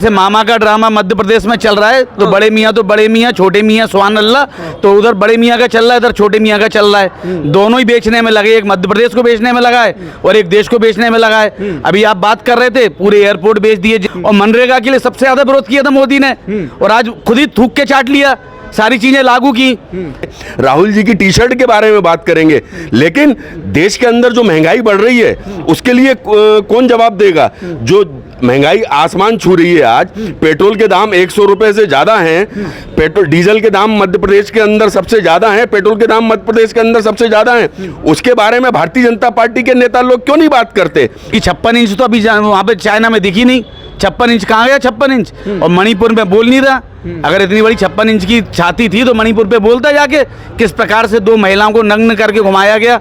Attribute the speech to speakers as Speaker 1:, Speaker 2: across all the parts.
Speaker 1: जैसे मामा का ड्रामा मध्य प्रदेश में चल रहा है तो बड़े मियाँ तो बड़े मियाँ, छोटे मियाँ सुभान अल्लाह, तो उधर बड़े मियाँ का चल रहा है, इधर छोटे मियाँ का चल रहा है। दोनों ही बेचने में लगे, एक मध्य प्रदेश को बेचने में लगा है और एक देश को बेचने में लगा है। अभी आप बात कर रहे थे, पूरे एयरपोर्ट बेच दिए और मनरेगा के लिए सबसे ज्यादा विरोध किया था मोदी ने और आज खुद ही थूक के चाट लिया, सारी चीजें लागू की।
Speaker 2: राहुल जी की टी शर्ट के बारे में बात करेंगे, लेकिन देश के अंदर जो महंगाई बढ़ रही है उसके लिए कौन जवाब देगा? जो महंगाई आसमान छू रही है, आज पेट्रोल के दाम 100 रुपए से ज्यादा हैं, पेट्रोल डीजल के दाम मध्य प्रदेश के अंदर सबसे ज्यादा हैं, पेट्रोल के दाम मध्य प्रदेश के अंदर सबसे ज्यादा हैं, उसके बारे में भारतीय जनता पार्टी के नेता लोग क्यों नहीं बात करते?
Speaker 1: कि 56 इंच तो अभी वहां पे चाइना में दिखी नहीं, 56 इंच कहाँ गया 56 इंच, और मणिपुर में बोल नहीं रहा। अगर इतनी बड़ी 56 इंच की छाती थी तो मणिपुर पे बोलता जाके, किस प्रकार से 2 महिलाओं को नग्न करके घुमाया गया।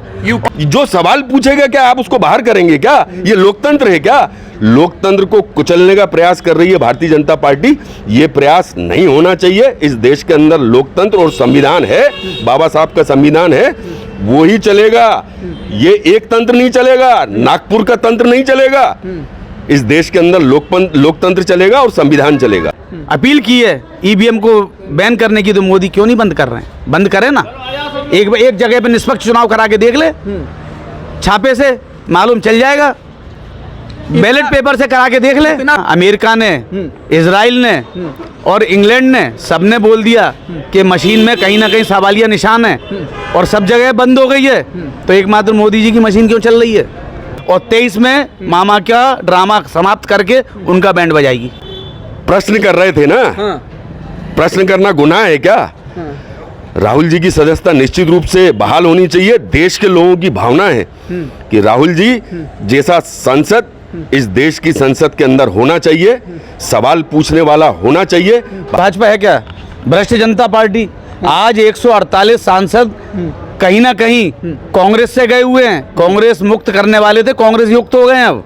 Speaker 2: जो सवाल पूछेगा क्या आप उसको बाहर करेंगे क्या? ये लोकतंत्र है क्या? लोकतंत्र को कुचलने का प्रयास कर रही है भारतीय जनता पार्टी। ये प्रयास नहीं होना चाहिए। इस देश के अंदर लोकतंत्र और संविधान है, बाबा साहब का संविधान है, वो ही चलेगा। ये एक तंत्र नहीं चलेगा, नागपुर का तंत्र नहीं चलेगा। इस देश के अंदर लोकतंत्र चलेगा और संविधान चलेगा।
Speaker 1: अपील की है ईवीएम को बैन करने की, तो मोदी क्यों नहीं बंद कर रहे हैं? बंद करें ना, एक जगह पे निष्पक्ष चुनाव करा के देख ले, छापे से मालूम चल जाएगा, बैलेट पेपर से करा के देख ले। अमेरिका ने, इजराइल ने और इंग्लैंड ने सबने बोल दिया कि मशीन में कहीं ना कहीं सवालिया निशान है और सब जगह बंद हो गई है, तो एकमात्र मोदी जी की मशीन क्यों चल रही है? और 23 में मामा का ड्रामा समाप्त करके उनका बैंड बजाएगी।
Speaker 2: प्रश्न कर रहे थे ना, प्रश्न करना गुनाह है क्या? राहुल जी की सदस्यता निश्चित रूप से बहाल होनी चाहिए। देश के लोगों की भावना है कि राहुल जी जैसा सांसद इस देश की संसद के अंदर होना चाहिए, सवाल पूछने वाला होना चाहिए।
Speaker 1: भाजपा है क्या? भ्रष्ट जनता पार्टी। आज 148 सांसद कहीं ना कहीं कांग्रेस से गए हुए हैं। कांग्रेस मुक्त करने वाले थे, कांग्रेस युक्त हो गए हैं अब,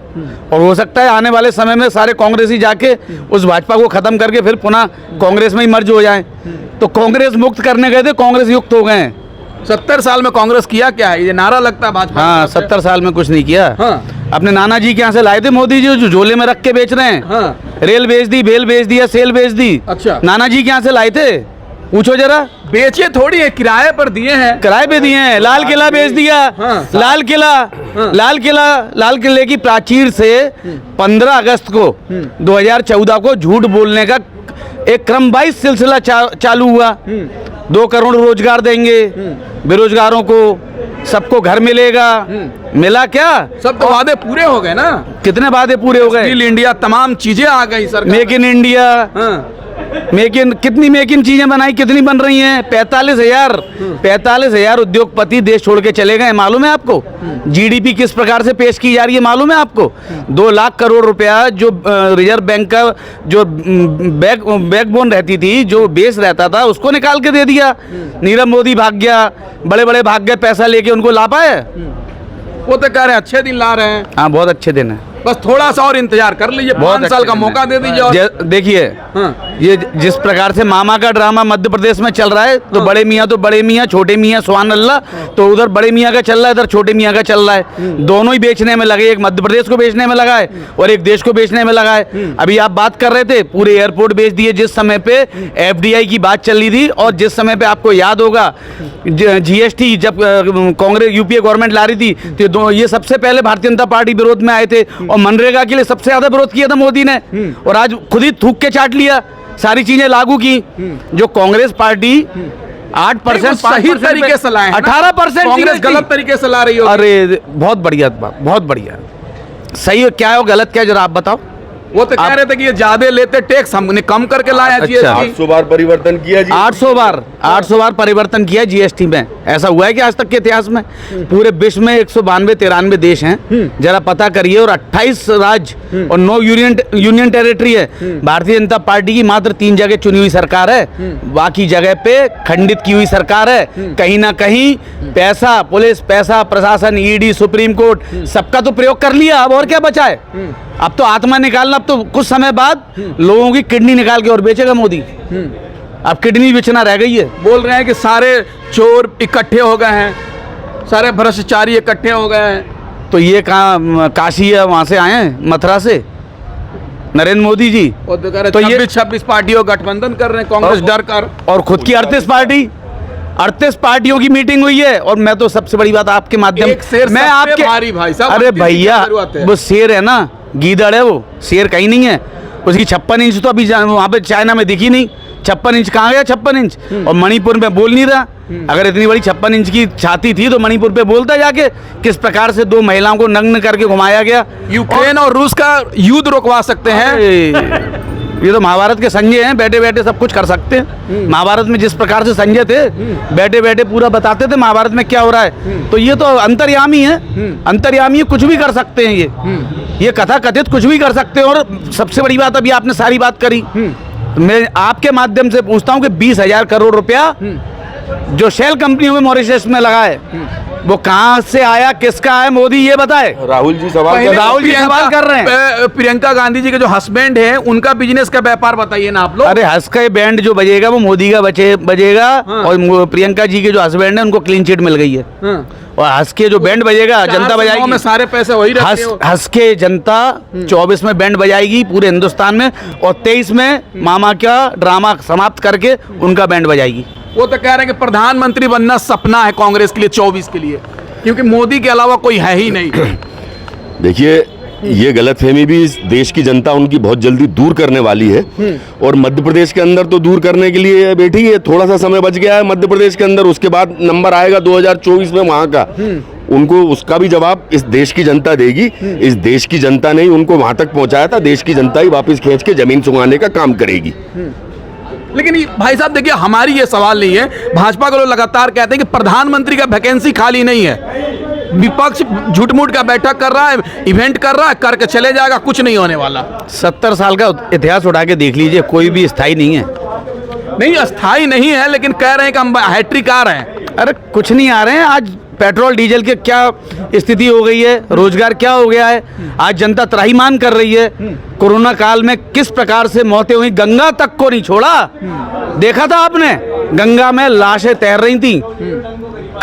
Speaker 1: और हो सकता है आने वाले समय में सारे कांग्रेसी जाके उस भाजपा को खत्म करके फिर पुनः कांग्रेस में ही मर्ज हो जाएं। तो कांग्रेस मुक्त करने गए थे, कांग्रेस युक्त हो गए हैं।
Speaker 3: 70 साल में कांग्रेस किया क्या है? ये नारा लगता है भाजपा।
Speaker 1: हाँ, 70 साल में कुछ नहीं किया।
Speaker 3: हाँ।
Speaker 1: अपने नाना जी के यहाँ से लाए थे मोदी जी, जो झोले में रख के बेच रहे हैं।
Speaker 3: हाँ।
Speaker 1: रेल बेच दी, बेल बेच दिया, सेल बेच दी।
Speaker 3: अच्छा।
Speaker 1: नाना जी के यहाँ से लाए थे, पूछो जरा।
Speaker 3: बेचे थोड़ी है, किराए पर दिए हैं।
Speaker 1: किराए पे दिए हैं। लाल किला बेच दिया।
Speaker 3: हाँ।
Speaker 1: लाल किले की प्राचीर से 15 अगस्त को 2014 को झूठ बोलने का एक क्रमवार सिलसिला चालू हुआ। 2 करोड़ रोजगार देंगे बेरोजगारों को, सबको घर मिलेगा। मिला क्या?
Speaker 3: सब तो वादे पूरे हो गए ना।
Speaker 1: कितने वादे पूरे हो गए?
Speaker 3: स्किल इंडिया, तमाम चीजें आ गई सरकार।
Speaker 1: Make in India.
Speaker 3: हाँ।
Speaker 1: कितनी मेक इन चीजें बनाई, कितनी बन रही हैं? 45,000 उद्योगपति देश छोड़ के चले गए, मालूम है आपको? जीडीपी किस प्रकार से पेश की जा रही है, मालूम है आपको? 2 लाख करोड़ रुपया जो रिजर्व बैंक का जो बैकबोन रहती थी, जो बेस रहता था, उसको निकाल के दे दिया। नीरव मोदी भाग गया, बड़े बड़े भाग गए, पैसा लेके उनको ला पाए?
Speaker 3: वो तो कह रहे हैं अच्छे दिन ला रहे हैं।
Speaker 1: हाँ, बहुत अच्छे दिन है,
Speaker 3: बस थोड़ा सा और इंतजार कर लीजिए, 5 साल का मौका दे दीजिए।
Speaker 1: देखिए,
Speaker 3: हाँ।
Speaker 1: ये जिस प्रकार से मामा का ड्रामा मध्य प्रदेश में चल रहा है, तो बड़े मियाँ तो बड़े मियाँ, छोटे मियाँ सुभान अल्लाह, तो उधर बड़े मियाँ का चल रहा है, इधर छोटे मियाँ का चल रहा है। दोनों ही बेचने में लगे, एक मध्य प्रदेश को बेचने में लगा है और एक देश को बेचने में लगा है। अभी आप बात कर रहे थे, पूरे एयरपोर्ट बेच दिए। जिस समय पे FDI की बात चल रही थी और जिस समय पे आपको याद होगा GST जब कांग्रेस UPA गवर्नमेंट ला रही थी, तो ये सबसे पहले भारतीय जनता पार्टी विरोध में आए थे और मनरेगा के लिए सबसे ज्यादा विरोध किया था मोदी ने और आज खुद ही थूक के चाट लिया, सारी चीजें लागू की। जो कांग्रेस पार्टी 8%
Speaker 3: सही तरीके से लाए,
Speaker 1: 18%
Speaker 3: कांग्रेस गलत तरीके से ला रही हो।
Speaker 1: अरे बहुत बढ़िया, बहुत बढ़िया। सही क्या है और गलत क्या है, जरा आप बताओ।
Speaker 3: वो तो कह रहे थे कि ये ज्यादा लेते टैक्स, हमने कम करके लाया।
Speaker 1: अच्छा।
Speaker 2: 800 बार परिवर्तन किया जी।
Speaker 1: 800 बार परिवर्तन किया GST में। ऐसा हुआ है कि आज तक के इतिहास में? पूरे विश्व में 192-93 देश हैं, जरा पता करिए, और 28 राज्य और 9 यूनियन टेरिटरी है। भारतीय जनता पार्टी की मात्र 3 जगह चुनी हुई सरकार है, बाकी जगह पे खंडित की हुई सरकार है। कहीं ना कहीं पैसा, पुलिस, पैसा, प्रशासन, ED, सुप्रीम कोर्ट, सबका तो प्रयोग कर लिया। अब और क्या बचा है? अब तो आत्मा निकालना, अब तो कुछ समय बाद लोगों की किडनी निकाल के और बेचेगा मोदी। अब किडनी बेचना रह गई है।
Speaker 3: बोल रहे हैं कि सारे चोर इकट्ठे हो गए हैं, सारे भ्रष्टाचारी इकट्ठे हो गए हैं।
Speaker 1: तो ये कहाँ काशी है, वहाँ से आए हैं, मथुरा से? नरेंद्र मोदी जी।
Speaker 3: वो तो कह रहे
Speaker 1: तो ये
Speaker 3: 26 पार्टियों गठबंधन कर रहे हैं, कांग्रेस डर कर।
Speaker 1: और खुद की 38 पार्टियों की मीटिंग हुई है। और मैं तो सबसे बड़ी बात आपके माध्यम
Speaker 3: एक शेर
Speaker 1: मैं
Speaker 3: सब पे
Speaker 1: आपके
Speaker 3: भारी भाई साहब,
Speaker 1: अरे
Speaker 3: 38 की
Speaker 1: भैया
Speaker 3: जरूरत है।
Speaker 1: वो शेर है ना, गीदड़ है वो, शेर कहीं नहीं है। उसकी 56 इंच तो अभी वहाँ पे चाइना में दिखी नहीं। 56 इंच कहाँ गया 56 इंच? और मणिपुर में बोल नहीं रहा। अगर इतनी बड़ी 56 इंच की छाती थी तो मणिपुर पे बोलता जाके। किस प्रकार से 2 महिलाओं को नग्न करके घुमाया गया।
Speaker 3: यूक्रेन और रूस का युद्ध रोकवा सकते हैं।
Speaker 1: ये तो महाभारत के संजय हैं, बैठे बैठे सब कुछ कर सकते हैं। महाभारत में जिस प्रकार से संजय थे, बैठे बैठे पूरा बताते थे महाभारत में क्या हो रहा है। तो ये तो अंतर्यामी है, अंतर्यामी है, कुछ भी कर सकते हैं। ये कथा कथित कुछ भी कर सकते हैं। और सबसे बड़ी बात, अभी आपने सारी बात करी, मैं आपके माध्यम से पूछता हूँ कि 20,000 करोड़ रुपया जो शेल कंपनियों में मॉरिशस में लगा है, वो कहाँ से आया, किसका है? मोदी ये बताए।
Speaker 2: राहुल जी सवाल
Speaker 3: पहले
Speaker 2: कर
Speaker 1: राहुल जी सवाल कर रहे हैं।
Speaker 3: प्रियंका गांधी जी के जो हस्बैंड है, उनका बिजनेस का व्यापार बताइए ना आप लोग।
Speaker 1: अरे हंस का बैंड जो बजेगा वो मोदी का बजेगा। और प्रियंका जी के जो हस्बैंड है उनको क्लीन चिट मिल गई है। और हंस के जो बैंड बजेगा जनता बजाएगी।
Speaker 3: में सारे पैसे वही रखते हो।
Speaker 1: हंस के जनता 24 में बैंड बजाएगी पूरे हिंदुस्तान में, और 23 में मामा का ड्रामा समाप्त करके उनका बैंड बजाएगी।
Speaker 3: वो तो कह रहे हैं कि प्रधानमंत्री बनना सपना है कांग्रेस के लिए 24 के लिए, क्योंकि मोदी के अलावा कोई है ही नहीं।
Speaker 2: देखिए, ये गलतफहमी भी इस देश की जनता उनकी बहुत जल्दी दूर करने वाली है। और मध्य प्रदेश के अंदर तो दूर करने के लिए बैठी है, थोड़ा सा समय बच गया है मध्य प्रदेश के अंदर। उसके बाद नंबर आएगा 2024 में वहाँ का, उनको उसका भी जवाब इस देश की जनता देगी। इस देश की जनता ने ही उनको वहाँ तक पहुँचाया था, देश की जनता ही वापस खींच के जमीन सुंघाने का काम करेगी।
Speaker 3: लेकिन भाई साहब देखिए, हमारी ये सवाल नहीं है। भाजपा के लोग लगातार कहते हैं कि प्रधानमंत्री का वैकेंसी खाली नहीं है। विपक्ष झूठ-मूठ का बैठक कर रहा है, इवेंट कर रहा है, करके चले जाएगा, कुछ नहीं होने वाला।
Speaker 1: 70 साल का इतिहास उठा के देख लीजिए, कोई भी स्थायी नहीं है।
Speaker 3: नहीं, अस्थाई नहीं है, लेकिन कह रहे हैं कि हम हैट्रिक आ रहे हैं।
Speaker 1: अरे कुछ नहीं आ रहे हैं। आज पेट्रोल डीजल की क्या स्थिति हो गई है, रोजगार क्या हो गया है। आज जनता त्राहिमाम कर रही है। कोरोना काल में किस प्रकार से मौतें हुई, गंगा तक को नहीं छोड़ा। देखा था आपने, गंगा में लाशें तैर रही थी,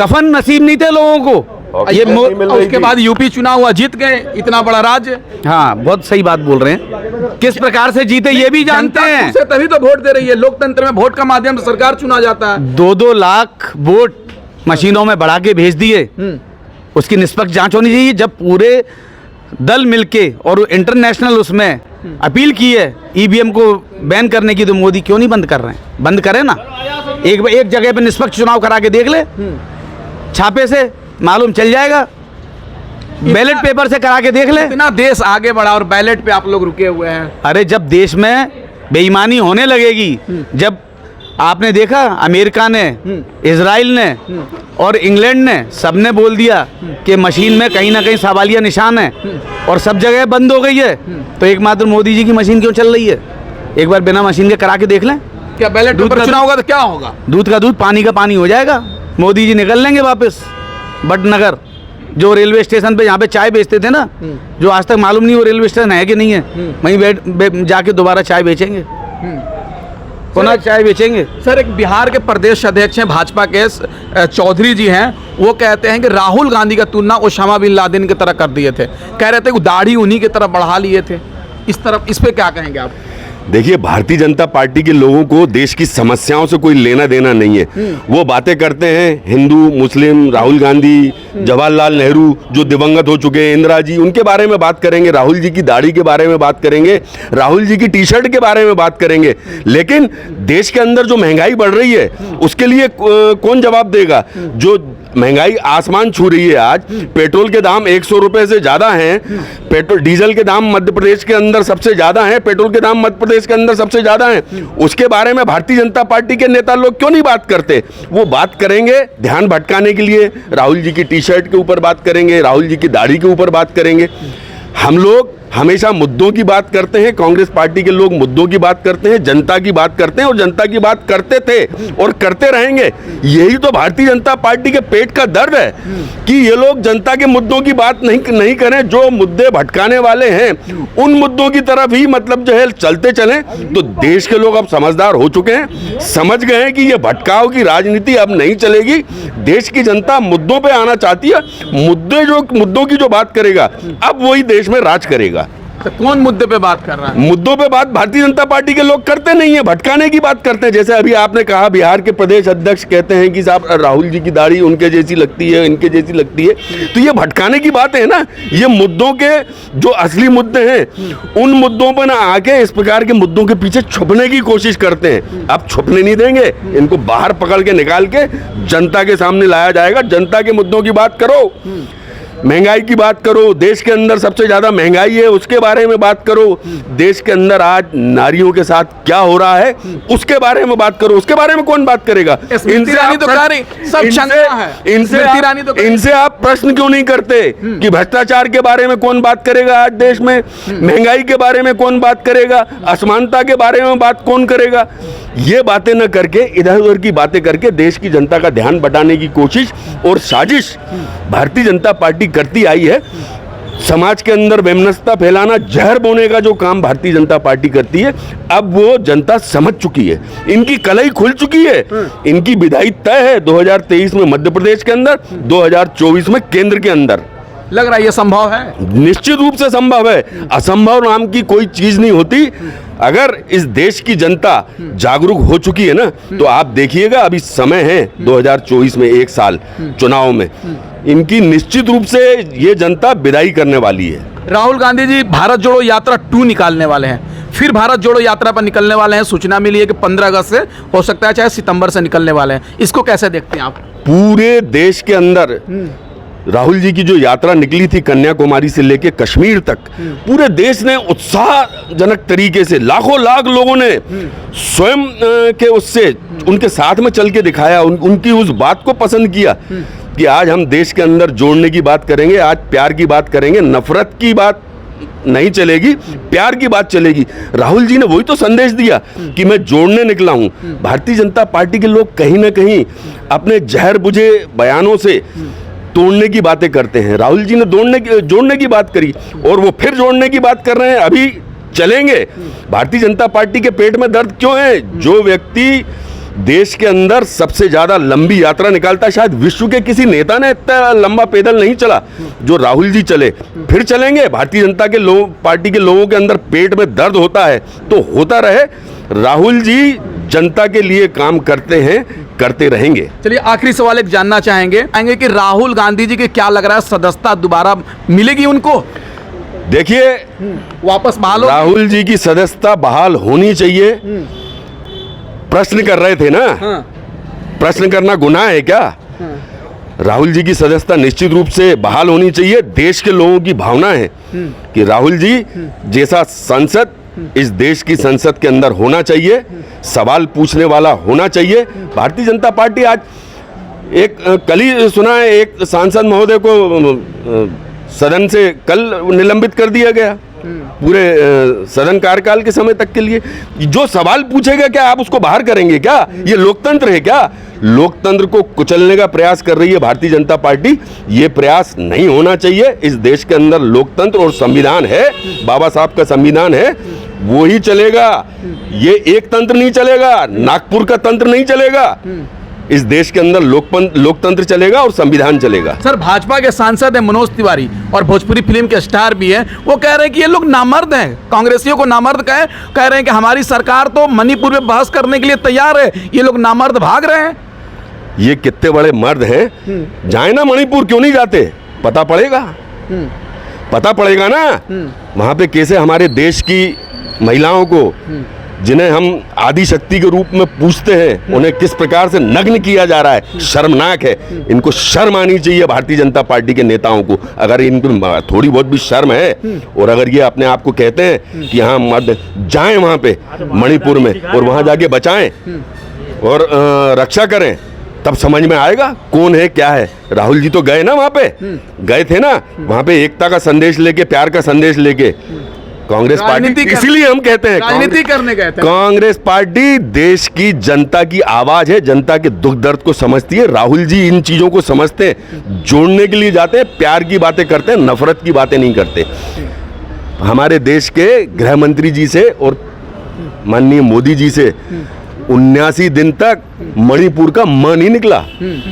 Speaker 1: कफन नसीब नहीं थे लोगों को।
Speaker 2: ये
Speaker 3: उसके बाद यूपी चुनाव हुआ, जीत गए, इतना बड़ा राज्य।
Speaker 1: हाँ, बहुत सही बात बोल रहे हैं। किस प्रकार से जीते ये भी जानते हैं।
Speaker 3: तभी तो वोट दे रही है। लोकतंत्र में वोट का माध्यम से सरकार चुना जाता है।
Speaker 1: 2-2 लाख वोट मशीनों में बढ़ा के भेज दिए। उसकी निष्पक्ष जांच होनी चाहिए। जब पूरे दल मिलके और इंटरनेशनल उसमें अपील की है ईवीएम को बैन करने की, तो मोदी क्यों नहीं बंद कर रहे हैं? बंद करें ना। एक जगह पे निष्पक्ष चुनाव करा के देख ले, छापे से मालूम चल जाएगा। बैलेट पेपर से करा के देख ले।
Speaker 3: इतना देश आगे बढ़ा और बैलेट पे आप लोग रुके हुए हैं।
Speaker 1: अरे जब देश में बेईमानी होने लगेगी, जब आपने देखा अमेरिका ने, इजराइल ने और इंग्लैंड ने सबने बोल दिया कि मशीन में कहीं ना कहीं सवालिया निशान है और सब जगह बंद हो गई है, तो एकमात्र मोदी जी की मशीन क्यों चल रही है? एक बार बिना मशीन के करा के देख लें।
Speaker 3: क्या बैलेट पेपर चुनाव होगा तो क्या होगा?
Speaker 1: दूध का दूध, पानी का पानी हो जाएगा। मोदी जी निकल लेंगे वापस भटनगर, जो रेलवे स्टेशन पे जहाँ पे चाय बेचते थे ना, जो आज तक मालूम नहीं वो रेलवे स्टेशन है कि नहीं है, वहीं जाके दोबारा चाय बेचेंगे, पुनः चाय बेचेंगे।
Speaker 3: सर, एक बिहार के प्रदेश अध्यक्ष हैं भाजपा के, चौधरी जी हैं, वो कहते हैं कि राहुल गांधी का तुलना ओसामा बिन लादेन की तरह कर दिए थे। कह रहे थे कि दाढ़ी उन्हीं की तरफ बढ़ा लिए थे। इस पे क्या कहेंगे आप?
Speaker 2: देखिए, भारतीय जनता पार्टी के लोगों को देश की समस्याओं से कोई लेना देना नहीं है। वो बातें करते हैं हिंदू, मुस्लिम, राहुल गांधी, जवाहरलाल नेहरू जो दिवंगत हो चुके हैं, इंदिरा जी, उनके बारे में बात करेंगे, राहुल जी की दाढ़ी के बारे में बात करेंगे, राहुल जी की टी शर्ट के बारे में बात करेंगे। लेकिन देश के अंदर जो महंगाई बढ़ रही है उसके लिए कौन जवाब देगा? जो महंगाई आसमान छू रही है, आज पेट्रोल के दाम 100 रुपए से ज्यादा हैं। पेट्रोल डीजल के दाम मध्य प्रदेश के अंदर सबसे ज्यादा हैं, पेट्रोल के दाम मध्य प्रदेश के अंदर सबसे ज्यादा हैं। उसके बारे में भारतीय जनता पार्टी के नेता लोग क्यों नहीं बात करते? वो बात करेंगे ध्यान भटकाने के लिए, राहुल जी की टी शर्ट के ऊपर बात करेंगे, राहुल जी की दाढ़ी के ऊपर बात करेंगे। हम लोग हमेशा मुद्दों की बात करते हैं, कांग्रेस पार्टी के लोग मुद्दों की बात करते हैं, जनता की बात करते हैं और जनता की बात करते थे और करते रहेंगे। यही तो भारतीय जनता पार्टी के पेट का दर्द है कि ये लोग जनता के मुद्दों की बात नहीं करें। जो मुद्दे भटकाने वाले हैं उन मुद्दों की तरफ ही मतलब जो है चलते चलें। तो देश के लोग अब समझदार हो चुके हैं, समझ गए हैं कि ये भटकाव की राजनीति अब नहीं चलेगी। देश की जनता मुद्दों पर आना चाहती है। मुद्दों की जो बात करेगा अब वही देश में राज करेगा।
Speaker 3: तो कौन मुद्दे पे बात कर रहा है?
Speaker 2: मुद्दों पे बात भारतीय जनता पार्टी के लोग करते नहीं है, भटकाने की बात करते हैं। जैसे अभी आपने कहा बिहार के प्रदेश अध्यक्ष कहते हैं कि साहब राहुल जी की दाढ़ी उनके जैसी लगती है, इनके जैसी लगती है, तो ये भटकाने की बात है ना। ये मुद्दों के जो असली मुद्दे हैं उन मुद्दों पर ना आके इस प्रकार के मुद्दों के पीछे छुपने की कोशिश करते हैं। आप छुपने नहीं देंगे, इनको बाहर पकड़ के निकाल के जनता के सामने लाया जाएगा। जनता के मुद्दों की बात करो, महंगाई की बात करो, देश के अंदर सबसे ज्यादा महंगाई है उसके बारे में बात करो, देश के अंदर आज नारियों के साथ क्या हो रहा है उसके बारे में बात करो। उसके बारे में कौन बात करेगा?
Speaker 3: स्मृति ईरानी तो कह रही सब शंका है। स्मृति ईरानी तो
Speaker 2: इनसे आप प्रश्न क्यों नहीं करते कि भ्रष्टाचार के बारे में कौन बात करेगा आज देश में, महंगाई के बारे में कौन बात करेगा, असमानता के बारे में बात कौन करेगा? ये बातें न करके इधर उधर की बातें करके देश की जनता का ध्यान बटाने की कोशिश और साजिश भारतीय जनता पार्टी करती आई है। समाज के अंदर वैमनस्यता फैलाना, जहर बोने का जो काम भारतीय जनता पार्टी करती है, अब वो जनता समझ चुकी है। इनकी कलई खुल चुकी है। इनकी विदाई तय है 2023 में मध्य प्रदेश के अंदर, 2024 में केंद्र के अंदर।
Speaker 3: लग रहा है ये संभव है?
Speaker 2: निश्चित रूप से संभव है। असंभव नाम की कोई चीज नहीं होती। अगर इस देश की जनता जागरूक हो चुकी है ना, तो आप देखिएगा अभी समय है 2024 में 1 साल चुनाव में, इनकी निश्चित रूप से ये जनता विदाई करने वाली है।
Speaker 3: राहुल गांधी जी भारत जोड़ो यात्रा 2 निकालने वाले हैं, फिर भारत जोड़ो यात्रा पर निकलने वाले हैं। सूचना मिली है कि 15 अगस्त से हो सकता है, चाहे सितंबर से निकलने वाले हैं। इसको कैसे देखते हैं आप?
Speaker 2: पूरे देश के अंदर राहुल जी की जो यात्रा निकली थी कन्याकुमारी से लेके कश्मीर तक, पूरे देश ने उत्साहजनक तरीके से लाखों लाख लोगों ने स्वयं के उससे उनके साथ में चल के दिखाया, उनकी उस बात को पसंद किया कि आज हम देश के अंदर जोड़ने की बात करेंगे, आज प्यार की बात करेंगे, नफरत की बात नहीं चलेगी, प्यार की बात चलेगी। राहुल जी ने वही तो संदेश दिया कि मैं जोड़ने निकला हूं। भारतीय जनता पार्टी के लोग कहीं ना कहीं अपने जहर बुझे बयानों से तोड़ने की बातें करते हैं। राहुल जी ने जोड़ने की बात करी और वो फिर जोड़ने की बात कर रहे हैं। अभी चलेंगे। भारतीय जनता पार्टी के पेट में दर्द क्यों है? जो व्यक्ति देश के अंदर सबसे ज्यादा लंबी यात्रा निकालता है, शायद विश्व के किसी नेता ने इतना लंबा पैदल नहीं चला जो राहुल जी चले। फिर चलेंगे। भारतीय जनता के पार्टी के लोगों के अंदर पेट में दर्द होता है तो होता रहे। राहुल जी जनता के लिए काम करते हैं, करते रहेंगे।
Speaker 3: चलिए आखिरी सवाल एक जानना चाहेंगे कि राहुल गांधी जी के क्या लग रहा है, सदस्यता दोबारा मिलेगी उनको?
Speaker 2: देखिए,
Speaker 3: वापस बहाल होगी?
Speaker 2: राहुल जी की सदस्यता बहाल होनी चाहिए। प्रश्न कर रहे थे ना, प्रश्न करना गुनाह है क्या? राहुल जी की सदस्यता निश्चित रूप से बहाल होनी चाहिए। देश के लोगों की भावना है कि राहुल जी जैसा सांसद इस देश की संसद के अंदर होना चाहिए, सवाल पूछने वाला होना चाहिए। भारतीय जनता पार्टी आज कल ही सुना है, एक सांसद महोदय को सदन से कल निलंबित कर दिया गया पूरे सदन कार्यकाल के समय तक के लिए। जो सवाल पूछेगा क्या आप उसको बाहर करेंगे क्या? ये लोकतंत्र है क्या? लोकतंत्र को कुचलने का प्रयास कर रही है भारतीय जनता पार्टी। ये प्रयास नहीं होना चाहिए। इस देश के अंदर लोकतंत्र और संविधान है, बाबा साहब का संविधान है, वो ही चलेगा। ये एक तंत्र नहीं चलेगा, नागपुर का तंत्र नहीं चलेगा। इस देश के अंदर लोकतंत्र चलेगा और संविधान चलेगा।
Speaker 3: सर, भाजपा के सांसद हैं मनोज तिवारी और भोजपुरी फिल्म के स्टार भी हैं, वो कह रहे हैं कि ये लोग नामर्द हैं, कांग्रेसियों को नामर्द कह रहे हैं कि हमारी सरकार तो मणिपुर में बहस करने के लिए तैयार है, ये लोग नामर्द भाग रहे हैं।
Speaker 2: ये कितने बड़े मर्द हैं, जाए ना मणिपुर, क्यों नहीं जाते? पता पड़ेगा, पता पड़ेगा ना वहां पे कैसे हमारे देश की महिलाओं को, जिन्हें हम आदि शक्ति के रूप में पूछते हैं, उन्हें किस प्रकार से नग्न किया जा रहा है। शर्मनाक है। इनको शर्म आनी चाहिए भारतीय जनता पार्टी के नेताओं को। अगर इनको थोड़ी बहुत भी शर्म है और अगर ये अपने आप को कहते हैं कि हाँ मर्द, जाएं वहां पे मणिपुर में और वहां जाके बचाएं और रक्षा करें, तब समझ में आएगा कौन है क्या है। राहुल जी तो गए ना वहां पे, गए थे ना वहां पे, एकता का संदेश लेके, प्यार का संदेश लेके। कांग्रेस पार्टी, इसीलिए हम कहते हैं
Speaker 3: राजनीति करने गए थे।
Speaker 2: कांग्रेस पार्टी देश की जनता की आवाज है, जनता के दुख दर्द को समझती है। राहुल जी इन चीजों को समझते हैं, जोड़ने के लिए जाते हैं, प्यार की बातें करते हैं, नफरत की बातें नहीं करते। हमारे देश के गृह मंत्री जी से और माननीय मोदी जी से 79 दिन तक मणिपुर का मन नहीं निकला।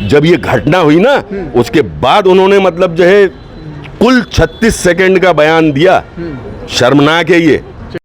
Speaker 2: जब ये घटना हुई ना, उसके बाद उन्होंने मतलब जो है कुल 36 सेकंड का बयान दिया शर्मनाक है ये।